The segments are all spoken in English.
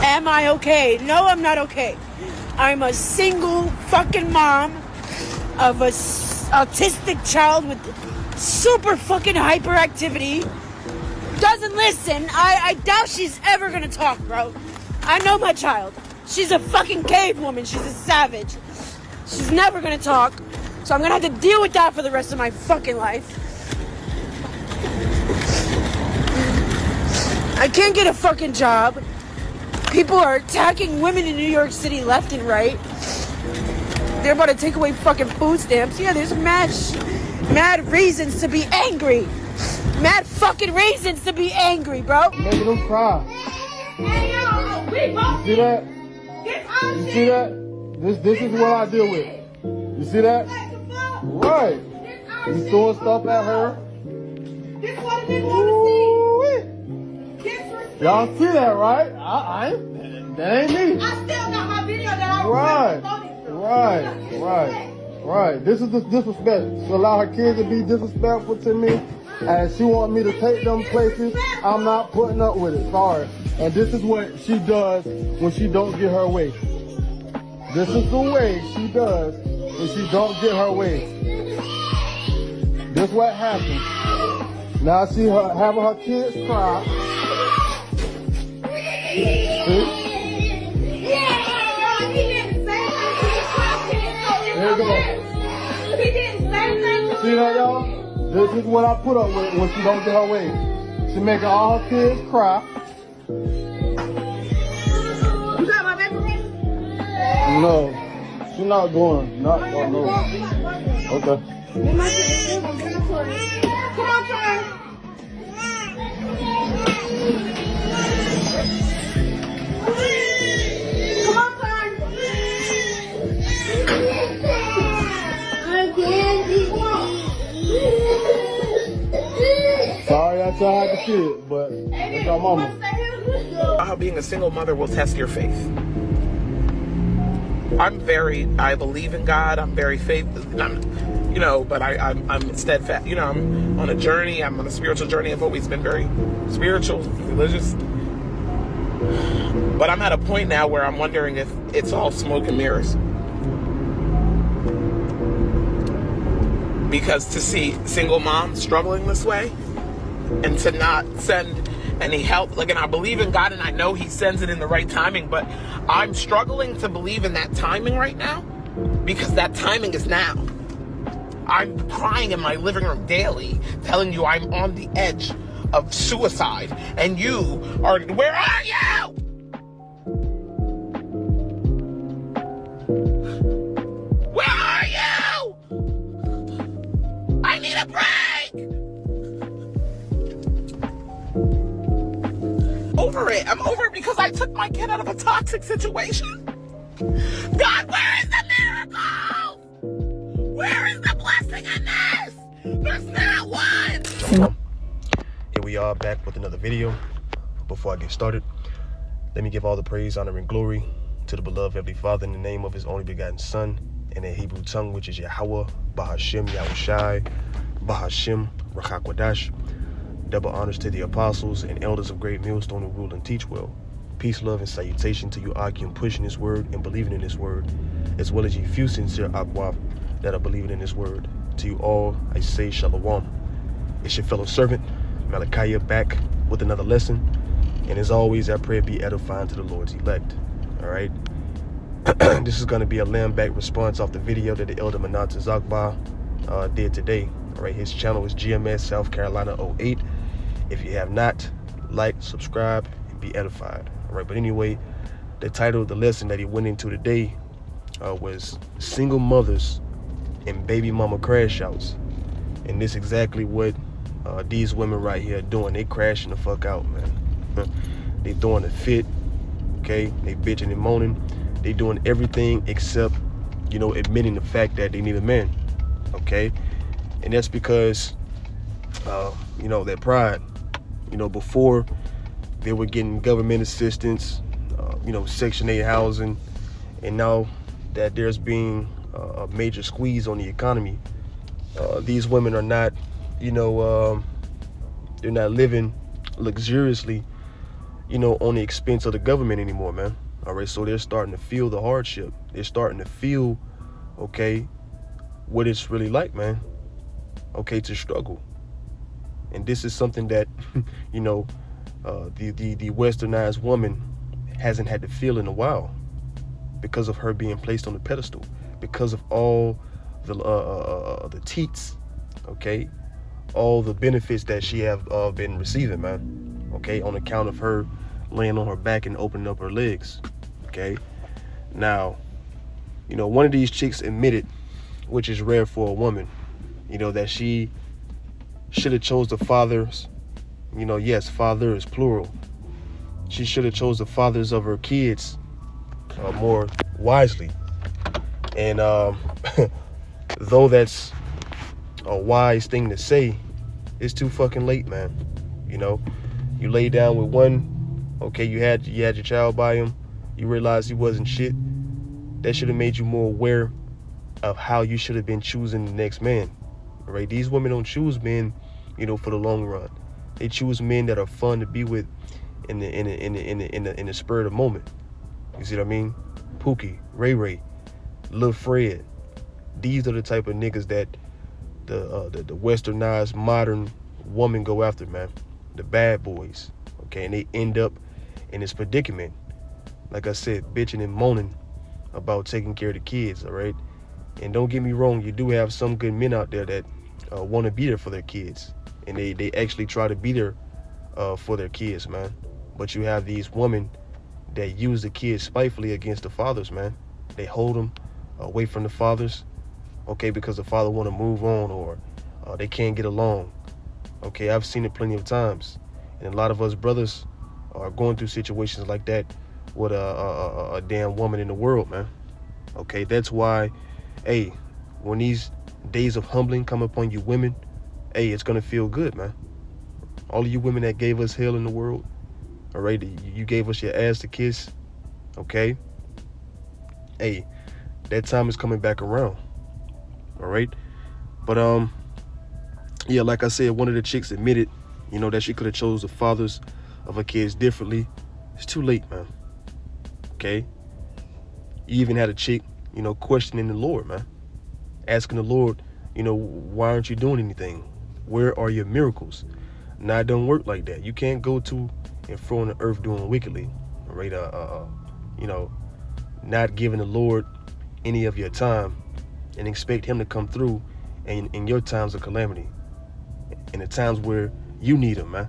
Am I okay? No, I'm not okay. I'm a single fucking mom of a autistic child with super fucking hyperactivity. Doesn't listen. I doubt she's ever gonna talk, bro. I know my child. She's a fucking cave woman. She's a savage. She's never gonna talk. So I'm gonna have to deal with that for the rest of my fucking life. I can't get a fucking job. People are attacking women in New York City left and right. They're about to take away fucking food stamps. Yeah, there's mad reasons to be angry. Mad fucking reasons to be angry, bro. Making them cry. You see that? You see that? This is what I deal with. You see that? Right. He's throwing stuff at her. This what a nigga wanna see. Y'all see that, right? That ain't me. I still got my video that I Right. This is the disrespect. She allow her kids to be disrespectful to me, and she want me to take them places. I'm not putting up with it. Sorry. And this is what she does when she don't get her way. This is the way she does when she don't get her way. This what happens. Now see her having her kids cry. See? See that, y'all? This is what I put up with when she don't get her way. She making all her kids cry. You got my baby? No, she's not going. No. Okay. Come on, Trey. Sorry I tried to see it, but it's our mama. How being a single mother will test your faith. I believe in God. I'm very faithful. But I'm steadfast. I'm on a journey. I'm on a spiritual journey. I've always been very spiritual, religious. But I'm at a point now where I'm wondering if it's all smoke and mirrors. Because to see single moms struggling this way and to not send any help, and I believe in God and I know He sends it in the right timing, but I'm struggling to believe in that timing right now because that timing is now. I'm crying in my living room daily, telling you I'm on the edge of suicide, and you are, where are you? Where are you? I need a break. I'm over it because I took my kid out of a toxic situation. God, where is the miracle? Where is the blessing in this? There's not one. Here we are back with another video. Before I get started, let me give all the praise, honor, and glory to the beloved Heavenly Father in the name of His only begotten Son, in the Hebrew tongue, which is Yahweh, Bahashem, Yahushai, Bahashem, Rachakwadash. Double honors to the apostles and elders of Great Millstone who rule and teach well. Peace, love, and salutation to you arguing, pushing His word and believing in His word, as well as you few sincere Akwaf that are believing in His word. To you all, I say Shalom. It's your fellow servant, Malachi, back with another lesson. And as always, I pray be edifying to the Lord's elect. All right. This is going to be a lamb-back response off the video that the Elder Manata Zakba did today. All right. His channel is GMS South Carolina 08. If you have not, like, subscribe, and be edified. All right. But anyway, the title of the lesson that he went into today was Single Mothers and Baby Mama Crashouts. And this is exactly what these women right here are doing. They crashing the fuck out, man. They throwing a fit, okay? They bitching and moaning. They doing everything except, admitting the fact that they need a man, okay? And that's because, that pride. Before they were getting government assistance, Section 8 housing, and now that there's being a major squeeze on the economy, these women are not, they're not living luxuriously, on the expense of the government anymore, man. All right, so they're starting to feel the hardship. They're starting to feel, okay, what it's really like, man. Okay, to struggle. And this is something that, the westernized woman hasn't had to feel in a while, because of her being placed on the pedestal, because of all the teats, okay, all the benefits that she have been receiving, man, okay, on account of her laying on her back and opening up her legs, okay. Now, one of these chicks admitted, which is rare for a woman, that she should have chose the fathers, yes, fathers, plural. She should have chose the fathers of her kids more wisely. And though that's a wise thing to say, it's too fucking late, man. You lay down with one, okay, you had your child by him, you realized he wasn't shit. That should have made you more aware of how you should have been choosing the next man. All right, these women don't choose men, for the long run. They choose men that are fun to be with in the spur of the moment. You see what I mean? Pookie, Ray Ray, Lil Fred. These are the type of niggas that the westernized modern woman go after, man. The bad boys. Okay, and they end up in this predicament. Like I said, bitching and moaning about taking care of the kids, all right? And don't get me wrong, you do have some good men out there that want to be there for their kids. And they actually try to be there for their kids, man. But you have these women that use the kids spitefully against the fathers, man. They hold them away from the fathers, okay, because the father want to move on, or they can't get along. Okay, I've seen it plenty of times. And a lot of us brothers are going through situations like that with a damn woman in the world, man. Okay, that's why, hey, when these days of humbling come upon you women, hey, it's gonna feel good, man. All of you women that gave us hell in the world, all right, you gave us your ass to kiss, okay? Hey, that time is coming back around, all right? But yeah, like I said, one of the chicks admitted, that she could have chose the fathers of her kids differently. It's too late, man. Okay? You even had a chick, questioning the Lord, man. Asking the Lord, why aren't you doing anything? Where are your miracles? Now, it don't work like that. You can't go to and fro on the earth doing wickedly, all right? Not giving the Lord any of your time and expect him to come through in your times of calamity, in the times where you need him, man.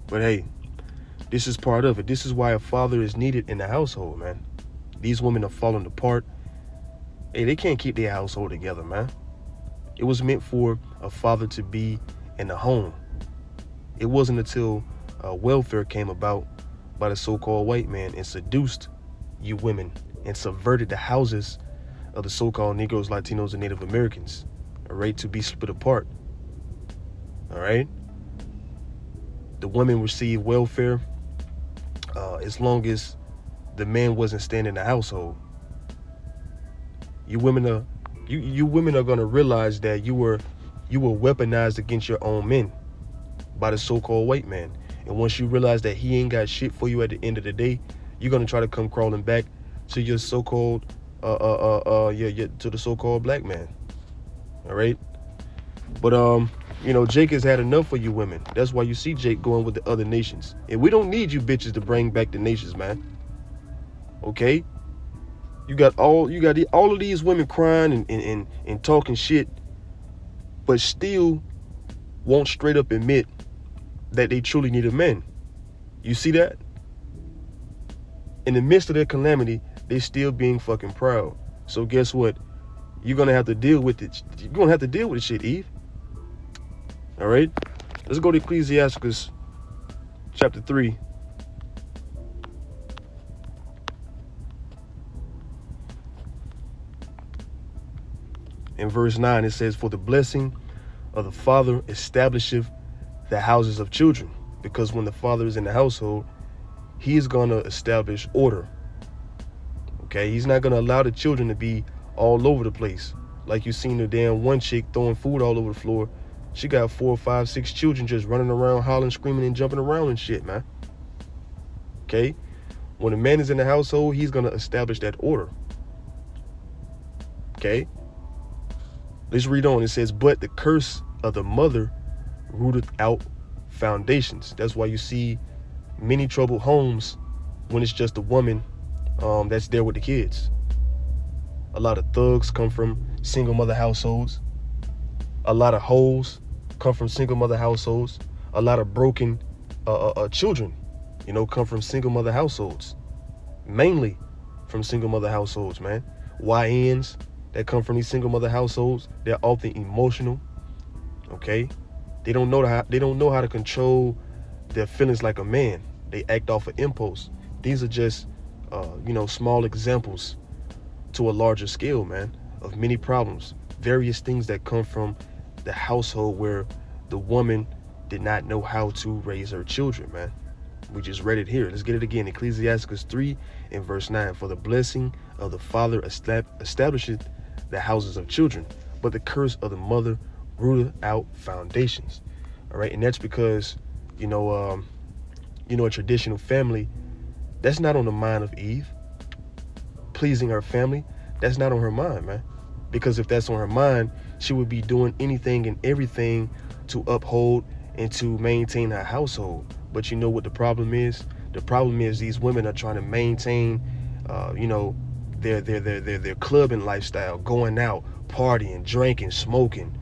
But hey, this is part of it. This is why a father is needed in the household, man. These women are falling apart. Hey, they can't keep their household together, man. It was meant for a father to be in the home. It wasn't until welfare came about by the so-called white man and seduced you women and subverted the houses of the so-called Negroes, Latinos, and Native Americans, all right, to be split apart, all right? The women received welfare as long as the man wasn't staying in the household. You women are gonna realize that you were weaponized against your own men by the so-called white man. And once you realize that he ain't got shit for you at the end of the day, you're gonna try to come crawling back to your so-called to the so-called black man. All right? But Jake has had enough for you women. That's why you see Jake going with the other nations. And we don't need you bitches to bring back the nations, man. Okay? You got all of these women crying and talking shit, but still won't straight up admit that they truly need a man. You see that? In the midst of their calamity, they still being fucking proud. So guess what? You're gonna have to deal with it. You're gonna have to deal with the shit, Eve. All right? Let's go to Ecclesiastes chapter 3. In verse 9, it says, "For the blessing of the father establisheth the houses of children." Because when the father is in the household, he is going to establish order. Okay? He's not going to allow the children to be all over the place. Like you seen the damn one chick throwing food all over the floor She got 4, 5, 6 children just running around, hollering, screaming, and jumping around and shit, man. Okay? When a man is in the household, he's going to establish that order. Okay? Let's read on. It says, but the curse of the mother rooted out foundations. That's why you see many troubled homes when it's just a woman that's there with the kids. A lot of thugs come from single mother households. A lot of hoes come from single mother households. A lot of broken children, come from single mother households. Mainly from single mother households, man. YNs that come from these single mother households, they're often emotional. Okay? They don't know how to control their feelings like a man. They act off of impulse. These are just small examples to a larger scale, man, of many problems, various things that come from the household where the woman did not know how to raise her children, man. We just read it here. Let's get it again. Ecclesiastes 3 and verse 9. For the blessing of the father establisheth the houses of children, but the curse of the mother rooted out foundations. All right, and that's because a traditional family, that's not on the mind of Eve. Pleasing her family, that's not on her mind, man. Because if that's on her mind, she would be doing anything and everything to uphold and to maintain her household. But you know what the problem is? The problem is these women are trying to maintain, their clubbing lifestyle, going out, partying, drinking, smoking,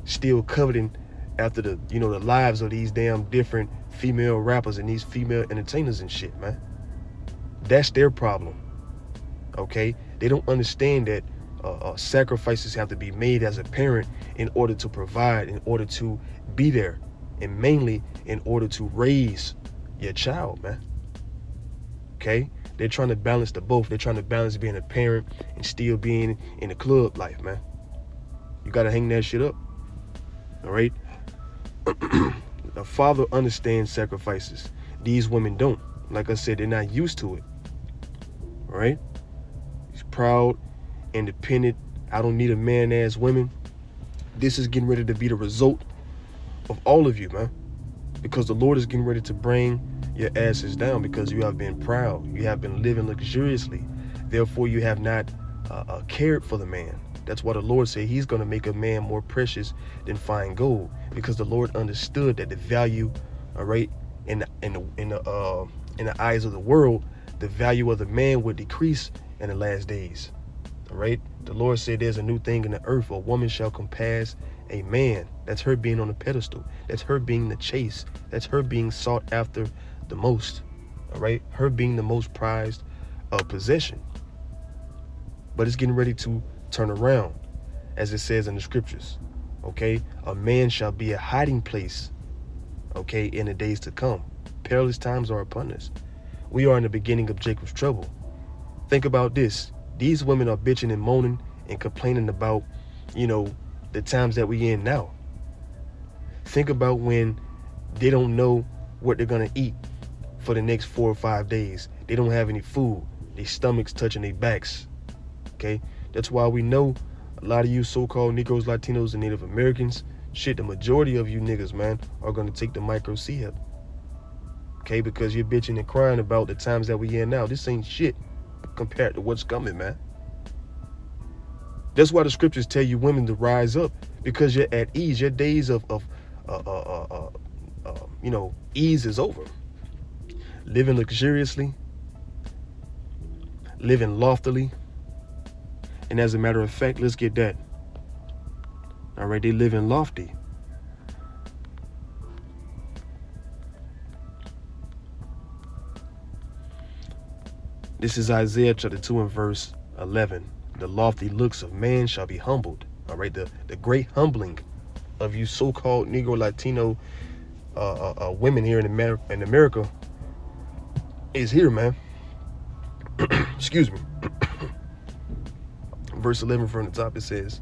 still coveting after the lives of these damn different female rappers and these female entertainers and shit, man. That's their problem. Okay? They don't understand that sacrifices have to be made as a parent in order to provide, in order to be there, and mainly in order to raise your child, man. Okay? They're trying to balance the both. They're trying to balance being a parent and still being in the club life, man. You gotta hang that shit up. All right? The father understands sacrifices. These women don't. Like I said, they're not used to it. All right? He's proud, independent. I don't need a man-ass women. This is getting ready to be the result of all of you, man. Because the Lord is getting ready to bring your asses down because you have been proud. You have been living luxuriously. Therefore, you have not cared for the man. That's why the Lord said he's going to make a man more precious than fine gold, because the Lord understood that the value, all right, in the eyes of the world, the value of the man would decrease in the last days. All right. The Lord said there's a new thing in the earth. A woman shall compass a man. That's her being on a pedestal. That's her being the chase. That's her being sought after the most. All right. Her being the most prized possession. But it's getting ready to turn around, as it says in the scriptures. Okay. A man shall be a hiding place. Okay. In the days to come. Perilous times are upon us. We are in the beginning of Jacob's trouble. Think about this. These women are bitching and moaning and complaining about, the times that we in now. Think about when they don't know what they're going to eat for the next 4 or 5 days. They don't have any food. Their stomachs touching their backs. Okay? That's why we know a lot of you so-called Negroes, Latinos, and Native Americans, shit, the majority of you niggas, man, are going to take the micro C-hip. Okay? Because you're bitching and crying about the times that we in now. This ain't shit compared to what's coming, man. That's why the scriptures tell you women to rise up, because you're at ease. Your days of ease is over. Living luxuriously, living loftily, and as a matter of fact, let's get that. All right, they living lofty. This is Isaiah chapter 2 and verse 11. The lofty looks of man shall be humbled. All right, the great humbling of you so-called Negro, Latino women here in America is here, man. Excuse me. Verse 11 from the top, it says,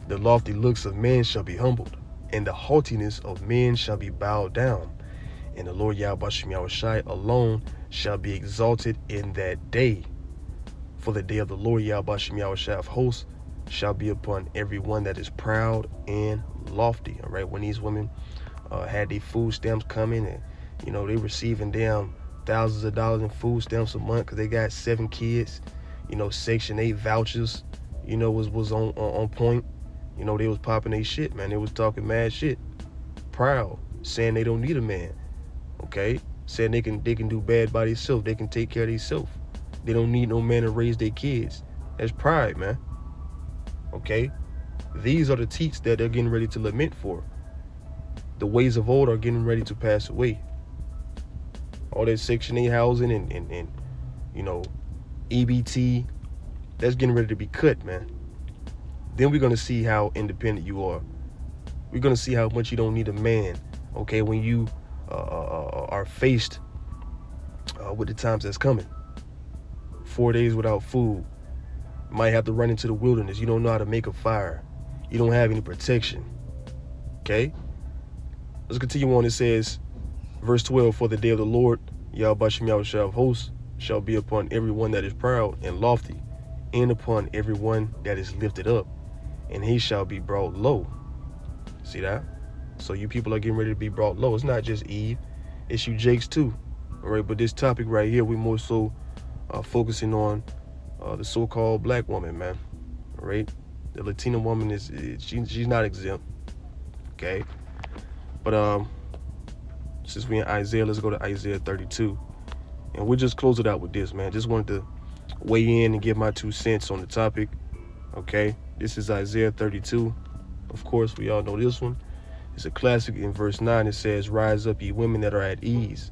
the lofty looks of man shall be humbled, and the haughtiness of men shall be bowed down. And the Lord Yahweh Shem Yahushai alone shall be exalted in that day. For the day of the Lord Yahweh Shem Yahushai of hosts shall be upon everyone that is proud and lofty. All right, when these women had their food stamps coming, and you know, they receiving down thousands of dollars in food stamps a month because they got 7 kids. You know, Section 8 vouchers, you know, was on point. You know, they was popping their shit, man. They was talking mad shit. Proud, saying they don't need a man. Okay? Saying they can do bad by themselves. They can take care of themselves. They don't need no man to raise their kids. That's pride, man. Okay? These are the teats that they're getting ready to lament for. The ways of old are getting ready to pass away. All that Section 8 housing and you know, EBT, that's getting ready to be cut, man. Then we're going to see how independent you are. We're going to see how much you don't need a man, okay, when you are faced with the times that's coming. 4 days without food. You might have to run into the wilderness. You don't know how to make a fire. You don't have any protection, okay? Let's continue on. It says, verse 12, for the day of the Lord, Yahweh Shah of hosts, shall be upon everyone that is proud and lofty, and upon everyone that is lifted up, and he shall be brought low. See that? So you people are getting ready to be brought low. It's not just Eve, it's you Jakes too. All right, but this topic right here, we more so focusing on the so-called black woman, man. All right, the Latina woman she's not exempt. Okay, but since we're in Isaiah, let's go to Isaiah 32. And we'll just close it out with this, man. Just wanted to weigh in and give my 2 cents on the topic. Okay, this is Isaiah 32. Of course, we all know this one. It's a classic. In verse 9, it says, rise up, ye women that are at ease.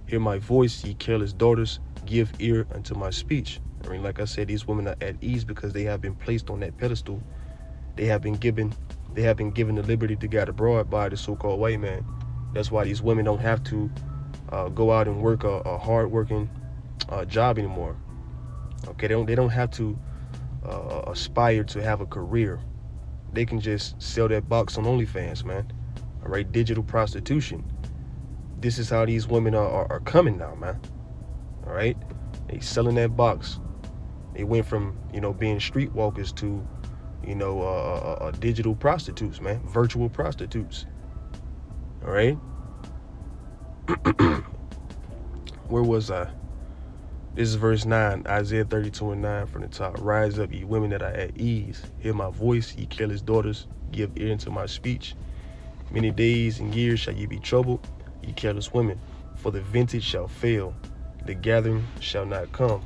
Hear my voice, ye careless daughters. Give ear unto my speech. I mean, like I said, these women are at ease because they have been placed on that pedestal. They have been given the liberty to guide abroad by the so-called white man. That's why these women don't have to go out and work a hard-working job anymore. Okay, they don't have to aspire to have a career. They can just sell that box on OnlyFans, man. All right, digital prostitution. This is how these women are coming now, man. All right, they selling that box. They went from, you know, being streetwalkers to, you know, digital prostitutes, man, virtual prostitutes. All right. Where was I? This is verse 9, Isaiah 32 and 9 from the top. Rise up, ye women that are at ease. Hear my voice, ye careless daughters. Give ear unto my speech. Many days and years shall ye be troubled, ye careless women. For the vintage shall fail, the gathering shall not come.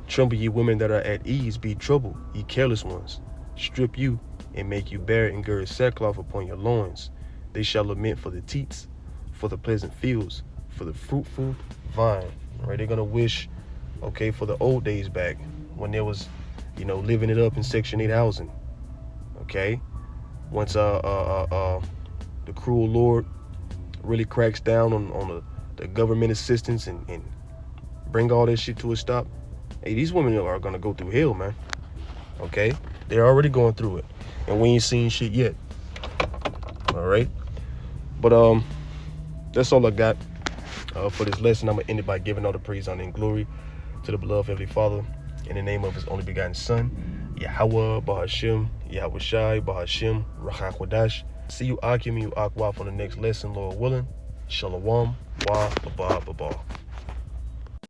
Tremble, ye women that are at ease. Be troubled, ye careless ones. Strip you and make you bare and gird sackcloth upon your loins. They shall lament for the teats, for the pleasant fields, for the fruitful vine. Right? They're gonna wish, okay, for the old days back when there was, you know, living it up in Section 8 housing. Okay, once the cruel Lord really cracks down on the government assistance and bring all that shit to a stop. Hey, these women are gonna go through hell, man. Okay, they're already going through it, and we ain't seen shit yet. All right, but that's all I got for this lesson. I'm gonna end it by giving all the praise, honor, and glory to the beloved Heavenly Father in the name of His only begotten Son, Yahweh Bahashim, Yahweh Shai Bahashim Rachakwadash. See you Akim, you Akwaf on the next lesson, Lord willing. Shalom, wa, ba ba ba.